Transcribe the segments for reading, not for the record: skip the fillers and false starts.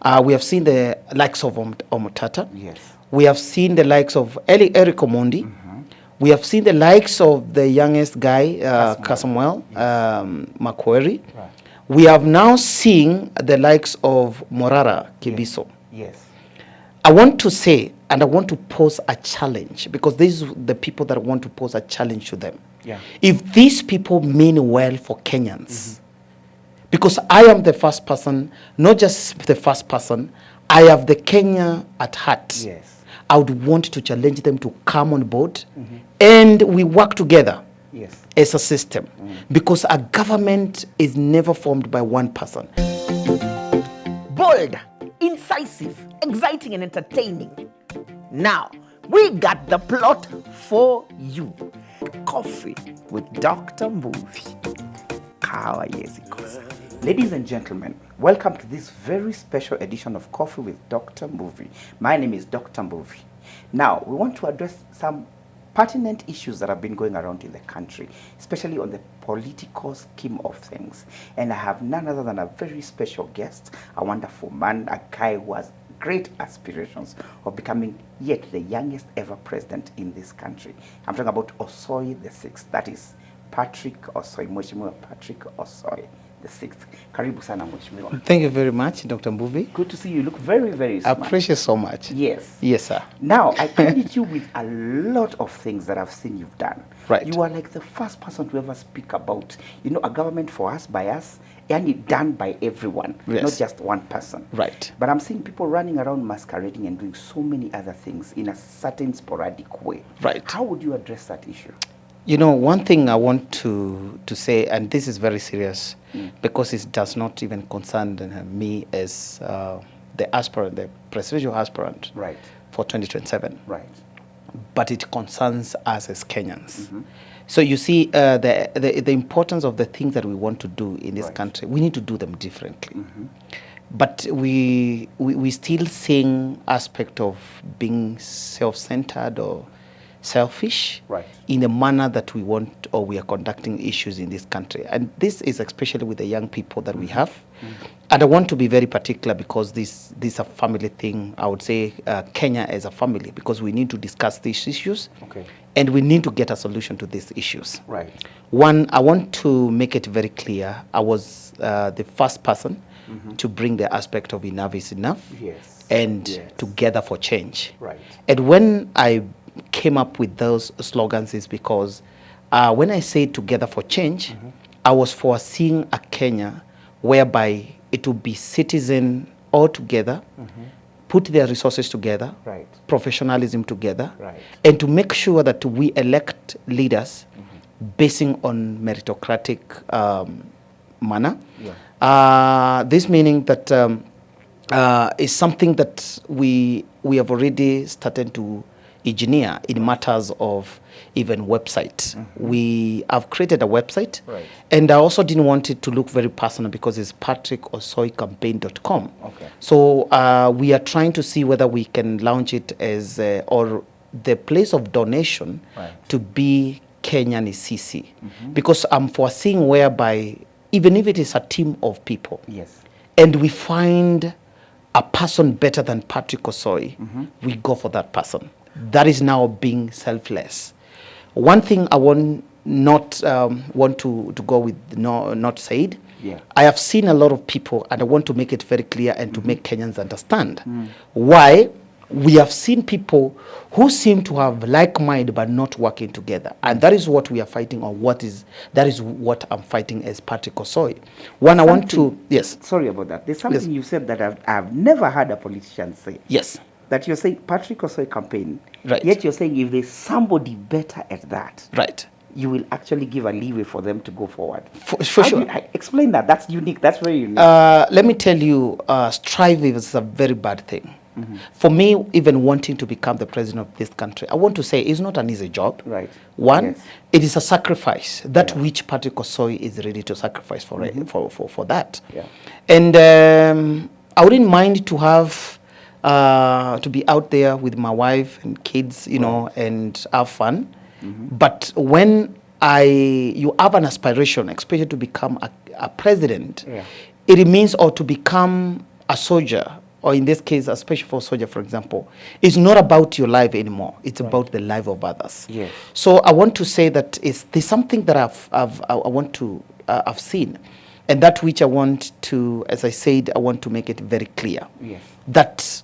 We have seen the likes of Omotata. Yes. We have seen the likes of Eric Omondi. We have seen the likes of the youngest guy, Kasmuel, Macquarie. Right. We have now seen the likes of Morara, Kebaso. Yes. I want to say, and I want to pose a challenge, because these are the people that want to pose a challenge to them. Yeah. If these people mean well for Kenyans, because I am the first person, not just the first person, I have the Kenya at heart. Yes. I would want to challenge them to come on board and we work together as a system, because a government is never formed by one person. Bold, incisive, exciting and entertaining. Now, we got the plot for you. Coffee with Dr. Movie. Ladies and gentlemen, welcome to this very special edition of Coffee with Dr. Movie. My name is Dr. Movie. Now, we want to address some pertinent issues that have been going around in the country, especially on the political scheme of things. And I have none other than a very special guest, a wonderful man, a guy who has great aspirations of becoming yet the youngest ever president in this country. I'm talking about Osoi the Sixth. That is Patrick Osoi, Mheshimiwa Patrick Osoi the Sixth. Karibu sana Mheshimiwa. Thank you very much, Dr. Mbuvi. Good to see you. You look very, very smart. I appreciate so much. Yes. Yes, sir. Now, I credit you with a lot of things that I've seen you've done. Right. You are like the first person to ever speak about, a government for us, by us, and done by everyone, yes, not just one person. Right. But I'm seeing people running around masquerading and doing so many other things in a certain sporadic way. Right. How would you address that issue? One thing I want to say, and this is very serious, because it does not even concern me as the aspirant, the presidential aspirant, right, for 2027. Right. But it concerns us as Kenyans. So you see, the importance of the things that we want to do in this country, we need to do them differently. But we still seeing aspect of being self-centered or selfish, right, in the manner that we want, or we are conducting issues in this country. And this is especially with the young people that we have. And I want to be very particular, because this is a family thing. I would say Kenya as a family, because we need to discuss these issues. Okay. And we need to get a solution to these issues. Right. One, I want to make it very clear, I was the first person to bring the aspect of enough is enough, yes, and yes, together for change. Right. And when I came up with those slogans is because when I say together for change, I was foreseeing a Kenya whereby it would be citizen all together, put their resources together, right, professionalism together, right, and to make sure that we elect leaders basing on meritocratic manner. Yeah. This meaning that is something that we have already started to engineer in matters of even website. We have created a website, right, and I also didn't want it to look very personal, because it's patrickosoicampaign.com. Okay. So we are trying to see whether we can launch it as or the place of donation, right, to be Kenyan CC, because I'm foreseeing whereby even if it is a team of people, yes, and we find a person better than Patrick Osoi, we go for that person. That is now being selfless. One thing I want to go with not said. Yeah. I have seen a lot of people, and I want to make it very clear and to make Kenyans understand why we have seen people who seem to have like mind but not working together, and that is what we are fighting on. That is what I'm fighting as Patrick Osoi. One, I want to, yes. Sorry about that. There's something you said that I've never heard a politician say. Yes. That you're saying Patrick Osoi campaign, right, yet you're saying if there's somebody better at that, right, you will actually give a leeway for them to go forward. For sure. Explain that. That's unique. That's very unique. Let me tell you, strive is a very bad thing. For me, even wanting to become the president of this country, I want to say it's not an easy job. Right. One, yes, it is a sacrifice that which Patrick Osoi is ready to sacrifice for that. Yeah. And I wouldn't mind to have to be out there with my wife and kids, right, and have fun. But when you have an aspiration, especially to become a president, yeah, it means, or to become a soldier or in this case, especially for soldier, for example, is not about your life anymore. It's about the life of others. Yes. So I want to say that there's something that I've seen, and that which I want to, as I said, I want to make it very clear. Yes. That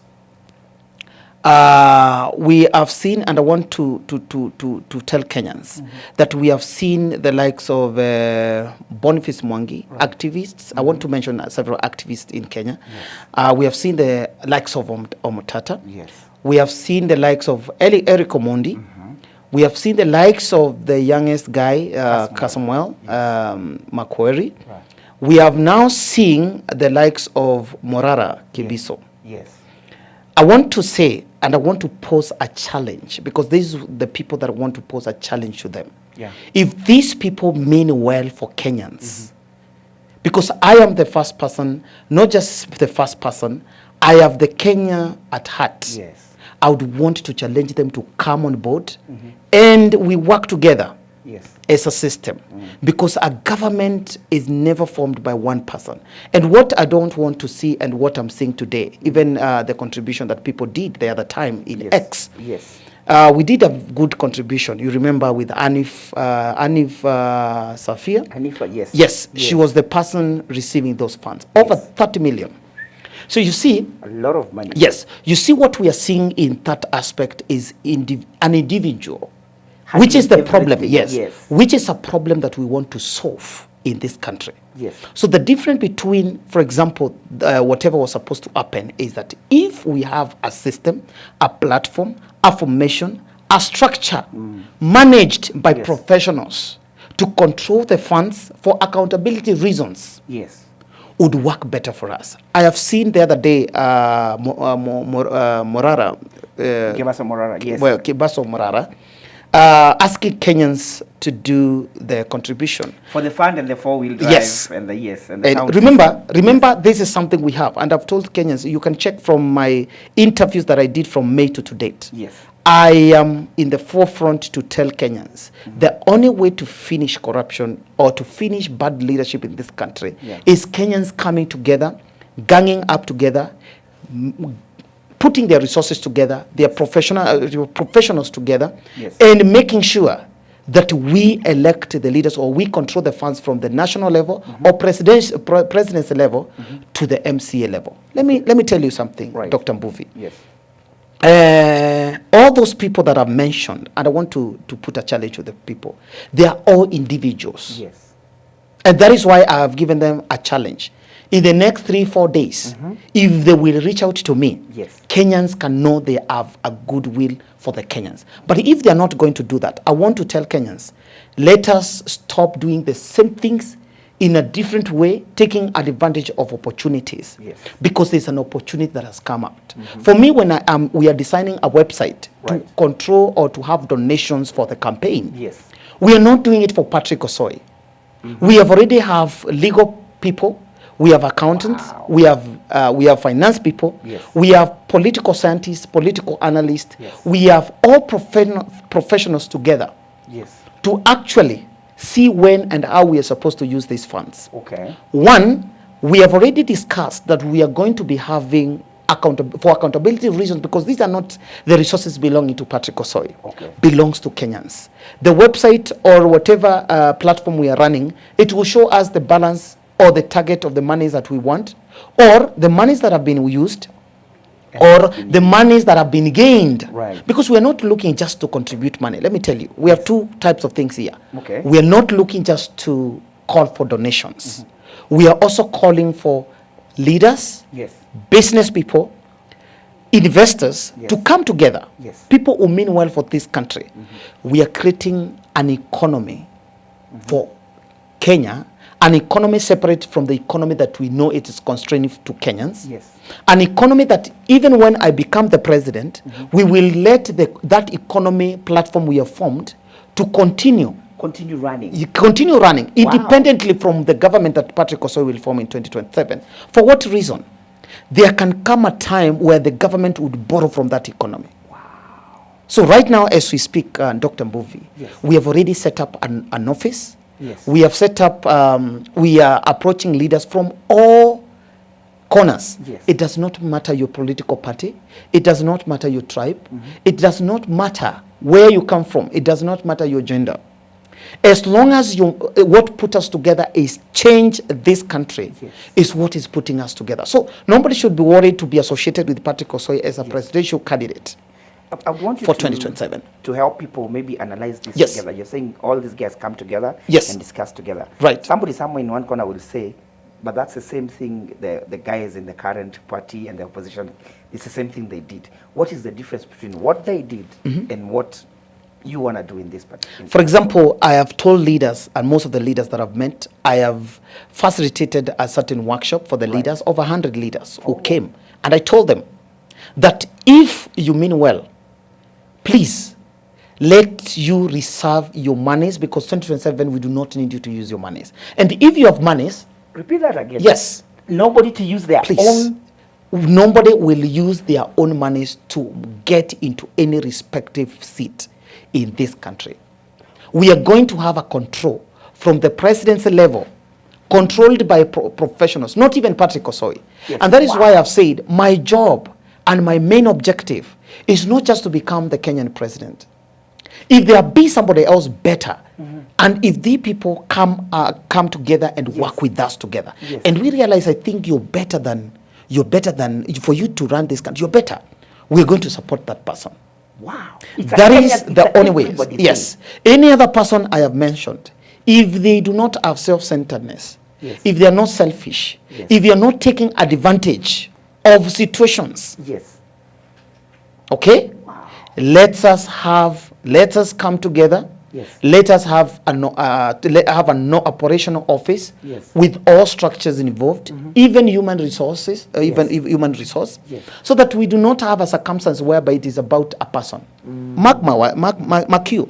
we have seen, and I want to tell Kenyans that we have seen the likes of Boniface Mwangi, activists. I want to mention several activists in Kenya. Yes. We have seen the likes of Omotata. Yes. We have seen the likes of Eric Omondi. We have seen the likes of the youngest guy, Kasmuel, Macquarie. Right. We have now seen the likes of Morara, Kebaso. Yes. I want to say, and I want to pose a challenge, because these are the people that want to pose a challenge to them. Yeah. If these people mean well for Kenyans, because I am the first person, not just the first person, I have the Kenya at heart. Yes. I would want to challenge them to come on board, and we work together. Yes. As a system, because a government is never formed by one person. And what I don't want to see, and what I'm seeing today, even the contribution that people did the other time in X, we did a good contribution. You remember with Anif Safia? Anifa, yes. She was the person receiving those funds, over 30 million. So you see, a lot of money. Yes, you see what we are seeing in that aspect is an individual. Which is the problem, yes. Which is a problem that we want to solve in this country. Yes. So the difference between, for example, whatever was supposed to happen is that if we have a system, a platform, a formation, a structure managed by professionals to control the funds for accountability reasons, would work better for us. I have seen the other day Morara. Kebaso Morara, yes. Well, Kebaso Morara. Asking Kenyans to do the contribution for the fund and the four-wheel drive. Yes. And remember, this is something we have, and I've told Kenyans, you can check from my interviews that I did from May to date. Yes. I am in the forefront to tell Kenyans the only way to finish corruption or to finish bad leadership in this country is Kenyans coming together, ganging up together, putting their resources together, their professionals together, and making sure that we elect the leaders, or we control the funds from the national level or presidency level to the MCA level. Let me tell you something, Dr. Mbuvi. Yes. All those people that I've mentioned, and I want to put a challenge to the people, they are all individuals. Yes. And that is why I have given them a challenge. In the next 3-4 days, if they will reach out to me, Kenyans can know they have a goodwill for the Kenyans. But if they are not going to do that, I want to tell Kenyans, let us stop doing the same things in a different way, taking advantage of opportunities. Because there's an opportunity that has come out. For me, when we are designing a website to control or to have donations for the campaign, we are not doing it for Patrick Osoi. We have already have legal people. We have accountants, we have finance people, we have political scientists, political analysts, we have all professionals together to actually see when and how we are supposed to use these funds. One, we have already discussed that we are going to be having for accountability reasons, because these are not the resources belonging to Patrick Osoi, belongs to Kenyans. The website or whatever platform we are running, it will show us the balance or the target of the monies that we want, or the monies that have been used, or the monies that have been gained. Because we are not looking just to contribute money. Let me tell you, we have two types of things here. We are not looking just to call for donations. We are also calling for leaders, business people, investors to come together. People who mean well for this country. We are creating an economy for Kenya, an economy separate from the economy that we know it is constraining to Kenyans. An economy that even when I become the president, we will let that economy platform we have formed to continue running independently from the government that Patrick Osoi will form in 2027. For what reason? There can come a time where the government would borrow from that economy. So right now, as we speak, Dr. Mbuvi, we have already set up an office. We have set up, we are approaching leaders from all corners. Yes. It does not matter your political party. It does not matter your tribe. It does not matter where you come from. It does not matter your gender. As long as what put us together is change this country, Yes. is what is putting us together. So nobody should be worried to be associated with Patrick Osoi as a presidential candidate I would want you for to, 2027. to help people maybe analyze this Yes. together. You're saying all these guys come together Yes. and discuss together. Right. Somebody somewhere in one corner will say, but that's the same thing the guys in the current party and the opposition, it's the same thing they did. What is the difference between what they did and what you want to do in this particular? For example, I have told leaders, and most of the leaders that I've met, I have facilitated a certain workshop for the leaders, over 100 leaders who came. And I told them that if you mean well, please let you reserve your monies, because 2027 we do not need you to use your monies. And if you have monies, Repeat that again. yes, Nobody to use their please. own. Nobody will use their own monies to get into any respective seat in this country. We are going to have a control from the presidency level, controlled by professionals, not even Patrick Osoi. Yes. And that is why I've said my job and my main objective is not just to become the Kenyan president. If there be somebody else better, and if the people come together and work with us together, Yes. and we realize, I think you're better than, for you to run this country, you're better, we're going to support that person. Wow. That is the only way. Yes. Any other person I have mentioned, if they do not have self-centeredness, Yes. if they are not selfish, Yes. if they are not taking advantage of situations, Yes. okay? Let us come together. Yes. Let us have a no operational office Yes. with all structures involved, even human resources, even human resource, Yes. so that we do not have a circumstance whereby it is about a person. Mark you.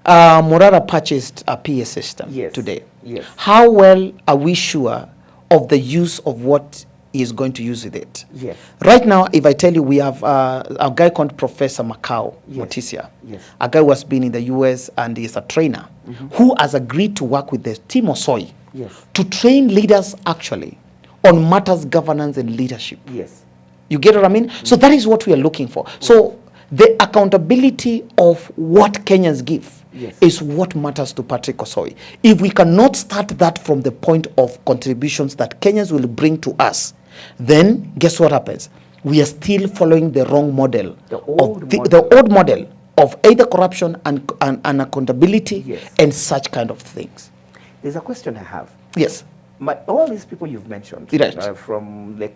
Morara purchased a PA system Yes. today. Yes. How well are we sure of the use of what he is going to use with it? Yes. Right now, if I tell you, we have a guy called Professor Macau Motisia, Yes. a guy who has been in the US and is a trainer, who has agreed to work with the team Osoi Yes. to train leaders actually on matters governance and leadership. Yes. You get what I mean? So that is what we are looking for. So the accountability of what Kenyans give Yes. is what matters to Patrick Osoi. If we cannot start that from the point of contributions that Kenyans will bring to us, then guess what happens? We are still following the wrong model, The old model. the old model of either corruption and accountability Yes. and such kind of things. There's a question I have. Yes. All these people you've mentioned, Right. from the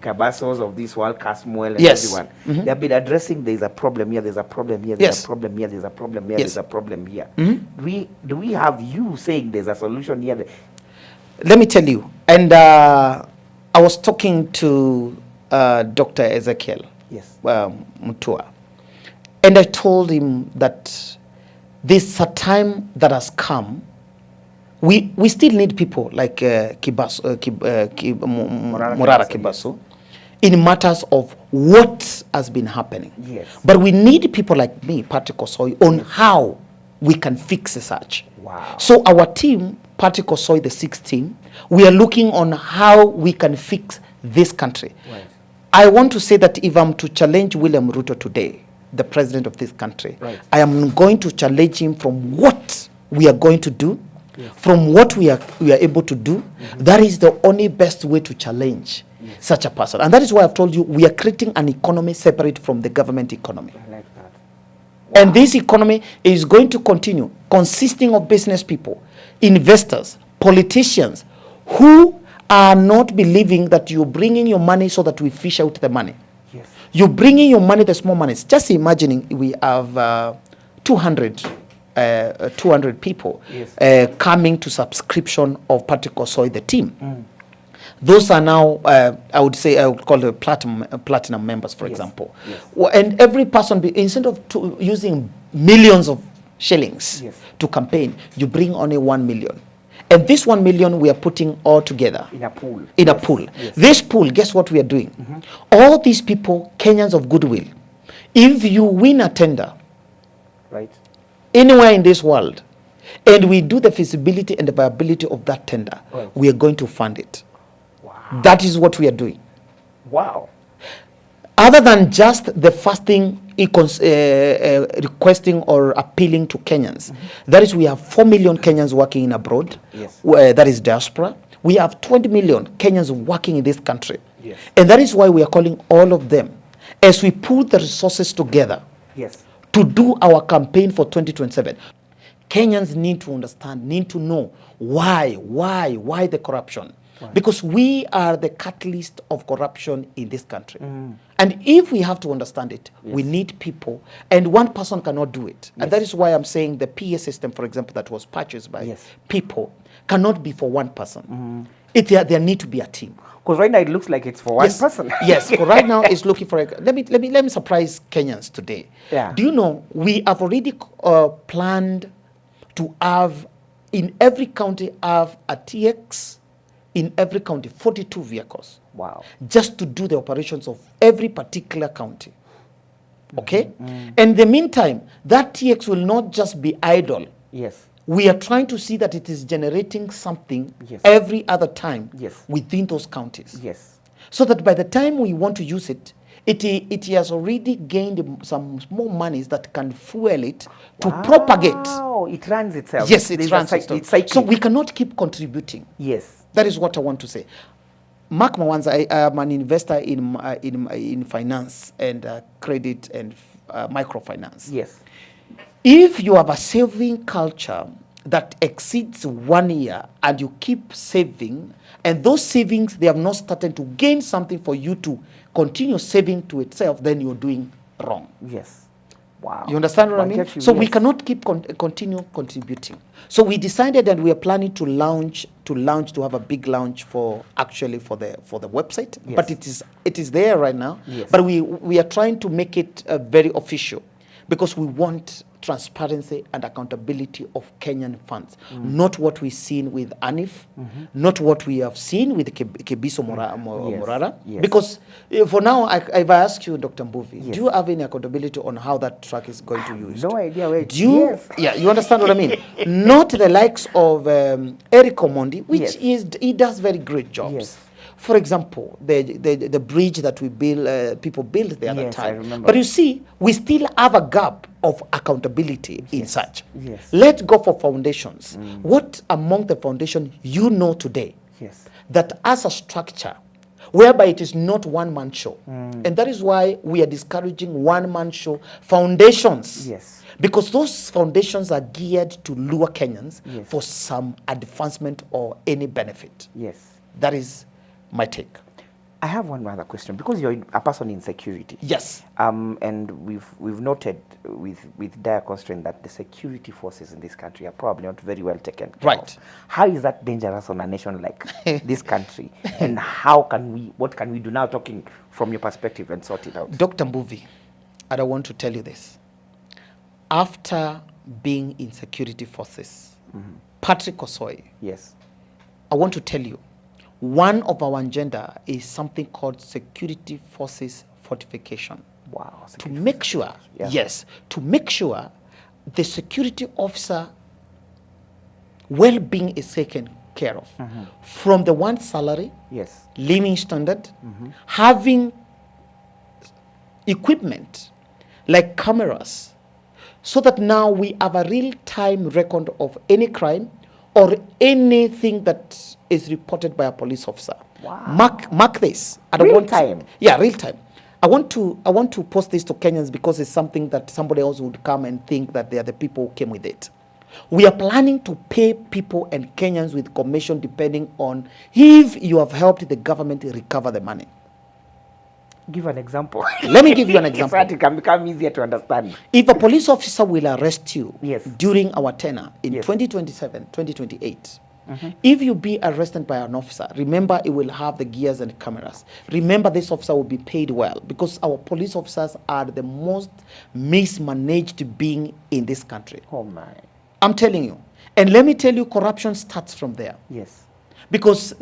Kebasos of this world, Kasmuel and Yes. everyone, they have been addressing there's a problem here, there's a problem here, there's Yes. a problem here, there's a problem here, Yes. there's a problem here. Do we have you saying there's a solution here? Let me tell you, and I was talking to Dr. Ezekiel Yes. Mutua, and I told him that this a time that has come. We still need people like Morara Kebaso in matters of what has been happening. Yes. But we need people like me, Patrick Osoi, on how we can fix such. Wow. So our team, Patrick Osoi, the 6th team, we are looking on how we can fix this country. Right. I want to say that if I'm to challenge William Ruto today, the president of this country, Right. I am going to challenge him from what we are going to do, from what we are able to do. That is the only best way to challenge such a person. And that is why I've told you we are creating an economy separate from the government economy. I like that. And this economy is going to continue consisting of business people, investors, politicians who are not believing that you're bringing your money so that we fish out the money. Yes. You're bringing your money, the small money. Just imagining we have 200 people Yes. coming to subscription of Patrick Osoi, the team. Those are now, I would call the platinum members, for Yes. example. Yes. And every person, instead of using millions of shillings Yes. to campaign, you bring only 1 million. And this 1 million we are putting all together In a pool. in a pool. Yes. This pool, guess what we are doing? All these people, Kenyans of goodwill, if you win a tender Right. anywhere in this world, and we do the feasibility and the viability of that tender, Right. we are going to fund it. Wow. That is what we are doing. Wow. Other than just the first thing requesting or appealing to Kenyans, that is, we have 4 million Kenyans working in abroad. Yes. That is diaspora. We have 20 million Kenyans working in this country. Yes. And that is why we are calling all of them, as we put the resources together, Yes. to do our campaign for 2027. Kenyans need to understand, need to know why the corruption. Right. Because we are the catalyst of corruption in this country. And if we have to understand it, we need people, and one person cannot do it. And that is why I'm saying the PA system, for example, that was purchased by people, cannot be for one person. There need to be a team. Because right now it looks like it's for one person. Yes, for right now it's looking for let me surprise Kenyans today. Yeah. Do you know we have already planned to have in every county have a TX, in every county 42 vehicles. Wow. Just to do the operations of every particular county. Okay? In the meantime, that TX will not just be idle. Yes. We are trying to see that it is generating something every other time within those counties. Yes. So that by the time we want to use it, it has already gained some small monies that can fuel it to propagate. Oh, it runs itself. Yes, it runs itself. So we cannot keep contributing. Yes. That is what I want to say. Mark Mawanza, I am an investor in finance and credit and microfinance. Yes. If you have a saving culture that exceeds 1 year and you keep saving, and those savings, they have not started to gain something for you to continue saving to itself, then you're doing wrong. Yes. Wow. You understand what I mean? So we cannot keep continue contributing. So we decided, and we are planning to have a big launch for the website. Yes. But it is there right now. Yes. But we are trying to make it very official, because we want transparency and accountability of Kenyan funds, not what we've seen with ANIF, not what we have seen with Kebaso Morara. Yes. Because for now, if I ask you, Dr. Mbuvi, do you have any accountability on how that track is going to be used? No idea where it is. Yeah, you understand what I mean? Not the likes of Eric Omondi, which he does very great jobs. Yes. For example, the bridge that people built the other time. I remember. But you see, we still have a gap of accountability in such. Yes. Let's go for foundations. What among the foundation you know today that as a structure, whereby it is not one-man show, and that is why we are discouraging one-man show foundations. Yes. Because those foundations are geared to lure Kenyans for some advancement or any benefit. Yes. That is my take. I have one other question, because you're a person in security. Yes. And we've noted with dire constraint that the security forces in this country are probably not very well taken care of. How is that dangerous on a nation like this country? And what can we do now, talking from your perspective, and sort it out? Dr. Mbuvi, I want to tell you this. After being in security forces, Patrick Osoi, I want to tell you, one of our agenda is something called security forces fortification. Wow. To make sure, to make sure the security officer well-being is taken care of. From the one salary, living standard, having equipment like cameras, so that now we have a real-time record of any crime or anything that is reported by a police officer. Wow. Mark this. Real time. Yeah, real time. I want to post this to Kenyans, because it's something that somebody else would come and think that they are the people who came with it. We are planning to pay people and Kenyans with commission depending on if you have helped the government recover the money. Give an example. Let me give you an example. So that it can become easier to understand. If a police officer will arrest you during our tenure in 2027, 2028, if you be arrested by an officer, remember it will have the gears and the cameras. Remember, this officer will be paid well, because our police officers are the most mismanaged being in this country. Oh my. I'm telling you. And let me tell you, corruption starts from there. Yes. Because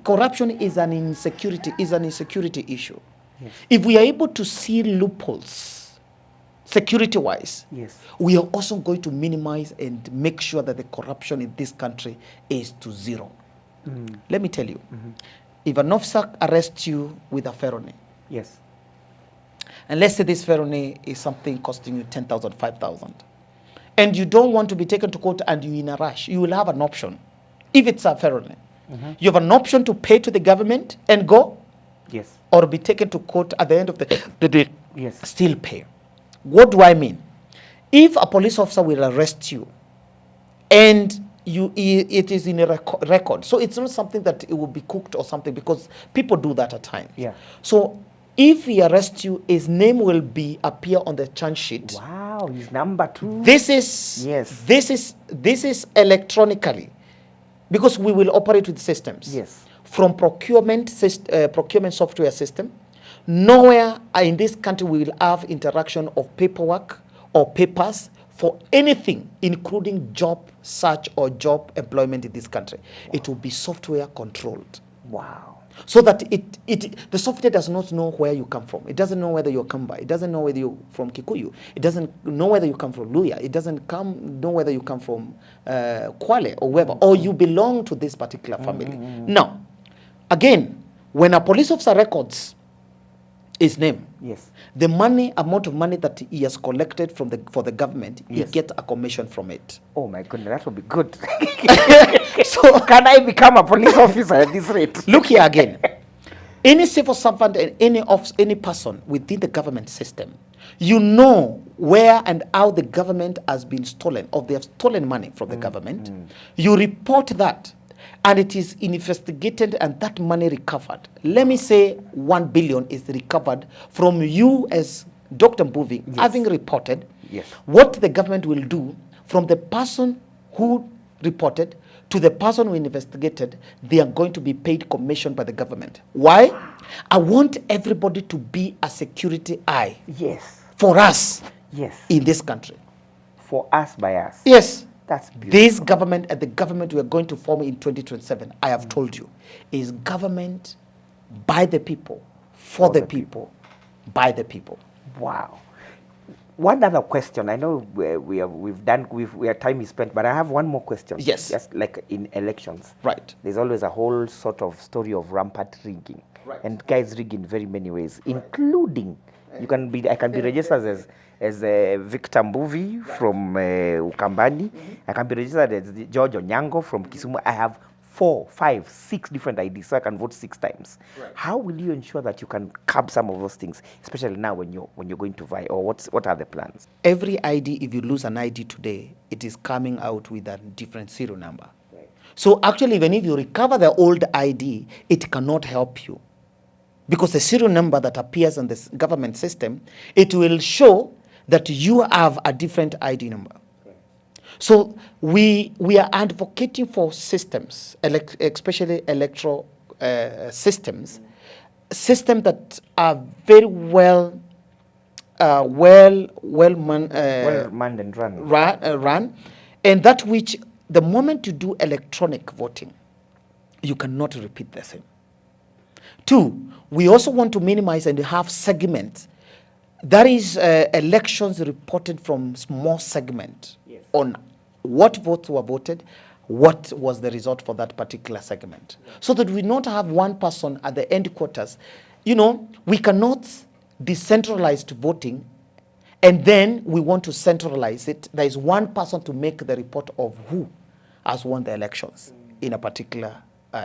corruption is an insecurity issue. Yes. If we are able to see loopholes, security-wise, we are also going to minimize and make sure that the corruption in this country is to zero. Let me tell you, If an officer arrests you with a felony, Yes. and let's say this felony is something costing you 10,000, 5,000, and you don't want to be taken to court and you're in a rush, you will have an option. If it's a felony, you have an option to pay to the government and go, Yes. or be taken to court at the end of the day, Yes. still pay. What do I mean? If a police officer will arrest you and it is in a record, so it's not something that it will be cooked or something, because people do that at times. Yeah. So if he arrests you, his name will appear on the charge sheet. Wow, his number 2. This is Yes. This is electronically, because we will operate with systems. Yes. From procurement software system. Nowhere in this country we will have interaction of paperwork or papers for anything, including job search or job employment in this country. Wow. It will be software controlled. Wow. So that the software does not know where you come from. It doesn't know whether you're Kamba. It doesn't know whether you're from Kikuyu. It doesn't know whether you come from Luya. It doesn't know whether you come from Kwale or wherever, or you belong to this particular family. Now, again, when a police officer records his name, Yes. the amount of money that he has collected for the government, he gets a commission from it. Oh my goodness, that would be good. So can I become a police officer at this rate? Look here again. Any civil servant and any person within the government system, you know where and how the government has been stolen, or they have stolen money from the government. You report that, and it is investigated, and that money recovered. Let me say 1 billion is recovered from you as Dr. Mbuvi, having reported. Yes. What the government will do from the person who reported to the person who investigated, they are going to be paid commission by the government. Why? I want everybody to be a security eye. Yes. For us. Yes. In this country. For us, by us. Yes. That's beautiful. This government and the government we are going to form in 2027, I have told you, is government by the people, for the people, by the people. Wow. One other question. I know our time is spent, but I have one more question. Yes. Just like in elections. Right. There's always a whole sort of story of rampant rigging. Right. And guys rig in very many ways, including I can be registered as Victor Mbuvi from Ukambani. I can be registered as George Onyango from Kisumu. I have 4, 5, 6 different IDs, so I can vote 6 times. Right. How will you ensure that you can curb some of those things, especially now when you're going to vie, or what are the plans? Every ID, if you lose an ID today, it is coming out with a different serial number. Right. So actually, even if you recover the old ID, it cannot help you. Because the serial number that appears on the government system, it will show that you have a different ID number. Okay. So we are advocating for systems, especially electoral systems, systems that are very well manned and run, and that which the moment you do electronic voting, you cannot repeat the same. 2, we also want to minimize and have segments. That is elections reported from small segment on what votes were voted, what was the result for that particular segment. So that we not have one person at the end quarters. You know, we cannot decentralize voting and then we want to centralize it. There is one person to make the report of who has won the elections in a particular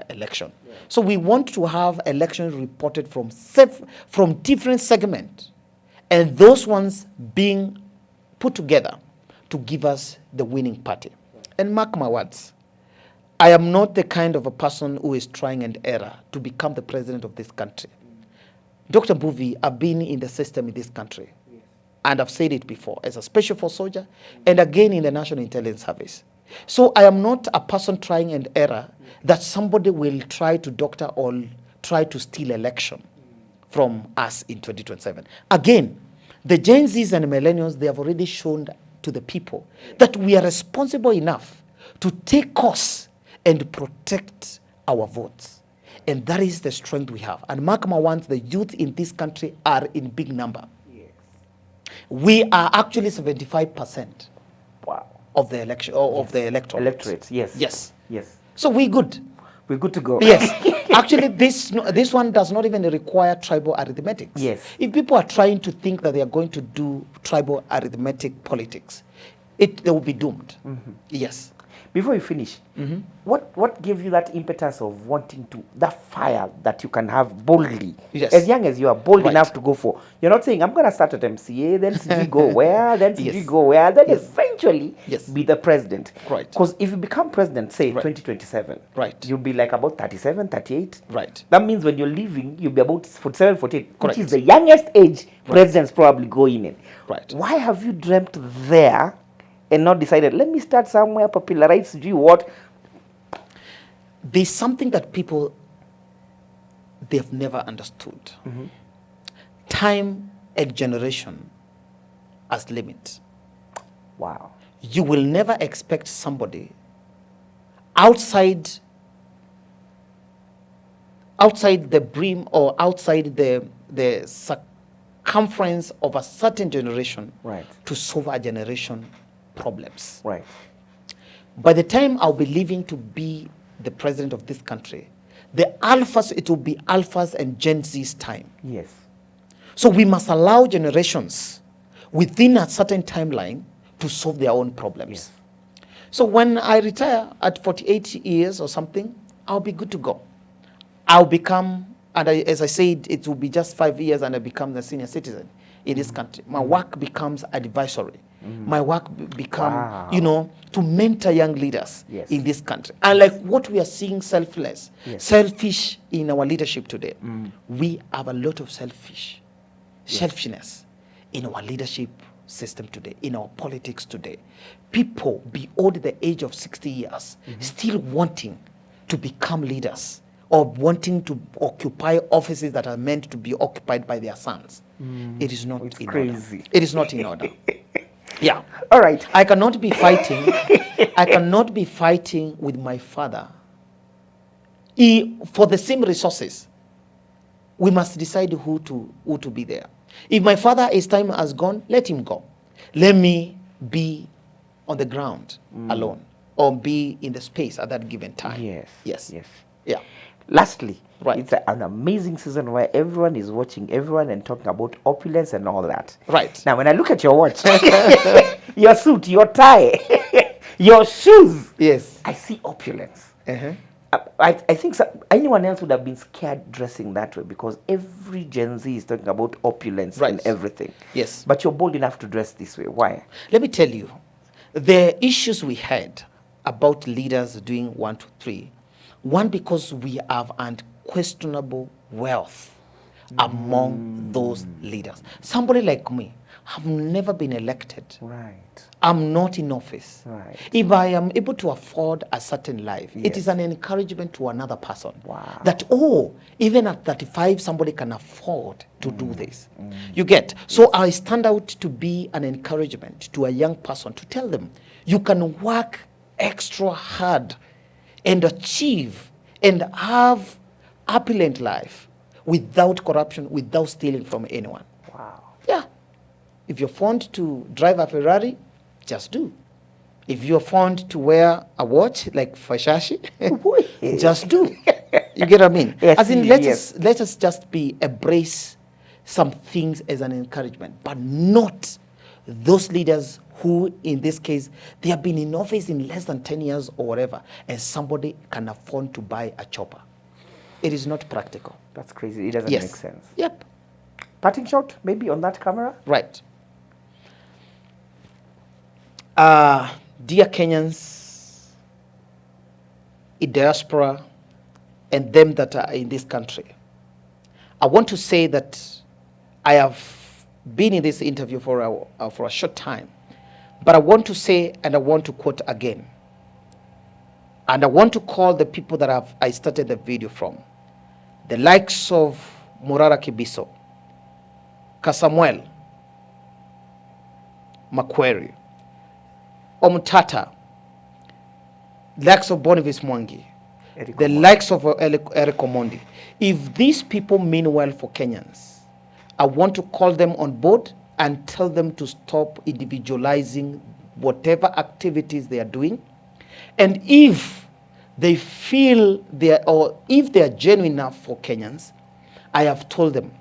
election. Yeah. So we want to have elections reported from different segments, and those ones being put together to give us the winning party. Yeah. And mark my words, I am not the kind of a person who is trying and error to become the president of this country. Dr. Mbuvi, I've been in the system in this country, and I've said it before, as a special force soldier, and again in the National Intelligence Service. So I am not a person trying and error that somebody will try to doctor or try to steal election from us in 2027. Again, the Gen Zs and millennials, they have already shown to the people that we are responsible enough to take course and protect our votes. And that is the strength we have. And mark my words, the youth in this country are in big number. Yes. We are actually 75%. Wow. Of the election, of the electorate. Electorate, yes. Yes. Yes. So we good. we're good to go. Yes. Actually, this one does not even require tribal arithmetics. Yes. If people are trying to think that they are going to do tribal arithmetic politics, they will be doomed. Yes. Before you finish, what gave you that impetus of wanting to, that fire that you can have boldly? Yes. As young as you are bold Right. enough to go for, you're not saying, I'm going to start at MCA, then CG go where, then CG Yes. go where, then Yes. eventually Yes. be the president. Right. Because if you become president, say Right. 2027, Right. you'll be like about 37, 38. Right. That means when you're leaving, you'll be about 47, 48, Correct. which is the youngest age presidents probably go in. Right. Why have you dreamt there and not decided, let me start somewhere, popularize, do what? There's something that people, they've never understood. Time and generation as limit. Wow. You will never expect somebody outside the brim or outside the circumference of a certain generation Right. to solve a generation problems. Right. By the time I'll be leaving to be the president of this country, the alphas, it will be alphas and Gen Z's time. Yes. So we must allow generations within a certain timeline to solve their own problems. Yes. So when I retire at 48 years or something, I'll be good to go. I'll become, and as I said, it will be just 5 years and I become the senior citizen in this country. My work becomes advisory. My work become, to mentor young leaders Yes. in this country. And like what we are seeing selfless, selfish in our leadership today, we have a lot of selfishness in our leadership system today, in our politics today. People beyond the age of 60 years still wanting to become leaders or wanting to occupy offices that are meant to be occupied by their sons. It is not It's in crazy. order. It is not in order. Yeah. All right. I cannot be fighting. I cannot be fighting with my father. For the same resources, we must decide who to be there. If my father, his time has gone, let him go. Let me be on the ground alone or be in the space at that given time. Yes. Yes. Yes. Yeah. Lastly, Right. it's an amazing season where everyone is watching everyone and talking about opulence and all that. Right. Now, when I look at your watch, your suit, your tie, your shoes, Yes. I see opulence. Uh-huh. I think anyone else would have been scared dressing that way because every Gen Z is talking about opulence Right. and everything. Yes. But you're bold enough to dress this way. Why? Let me tell you, the issues we had about leaders doing 1, 2, 3, one, because we have unquestionable wealth among those leaders. Somebody like me, have never been elected. Right. I'm not in office. Right. If I am able to afford a certain life, it Yes. is an encouragement to another person. Wow. That, even at 35, somebody can afford to do this. You get? So I stand out to be an encouragement to a young person to tell them, you can work extra hard and achieve and have opulent life without corruption, without stealing from anyone. Wow. Yeah. If you're fond to drive a Ferrari, just do. If you're fond to wear a watch like Fashashi, just do. You get what I mean? Yes, As in, yes. let us just embrace some things as an encouragement, but not those leaders who, in this case, they have been in office in less than 10 years or whatever, and somebody can afford to buy a chopper. It is not practical. That's crazy. It doesn't Yes. make sense. Yep. Parting shot, maybe on that camera? Right. Dear Kenyans, in diaspora, and them that are in this country, I want to say that I have been in this interview for a short time, but I want to say, and I want to quote again, and I want to call the people that I started the video from, the likes of Morara Kebaso, Kasmuel, Macquarie, Omtata, likes of Boniface Mwangi, the likes of Eric Omondi. If these people mean well for Kenyans, I want to call them on board and tell them to stop individualizing whatever activities they are doing. And if they feel or if they are genuine enough for Kenyans, I have told them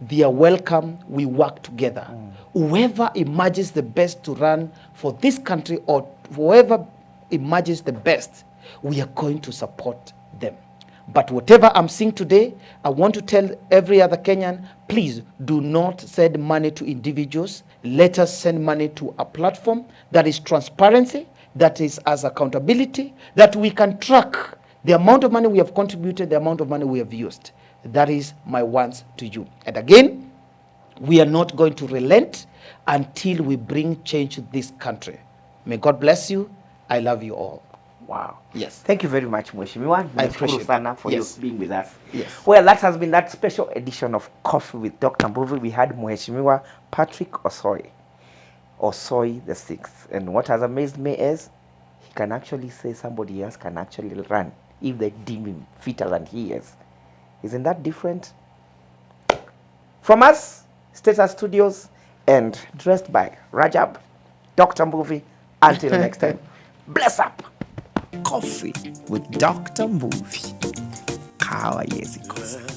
they are welcome. We work together. Whoever emerges the best to run for this country, or whoever emerges the best, we are going to support them. But whatever I'm seeing today, I want to tell every other Kenyan, please do not send money to individuals. Let us send money to a platform that is transparency, that is as accountability, that we can track the amount of money we have contributed, the amount of money we have used. That is my wants to you. And again, we are not going to relent until we bring change to this country. May God bless you. I love you all. Wow. Yes. Thank you very much, Mheshimiwa. I appreciate sana for yes. you being with us. Yes. Well, that has been that special edition of Coffee with Dr. Mbuvi. We had Mheshimiwa Patrick Osoi the 6th. And what has amazed me is he can actually say somebody else can actually run if they deem him fitter than he is. Isn't that different? From us, Status Studios, and dressed by Rajab, Dr. Mbuvi. Until next time, bless up. Coffee with Dr. Mbuvi. Kawa yezikosa.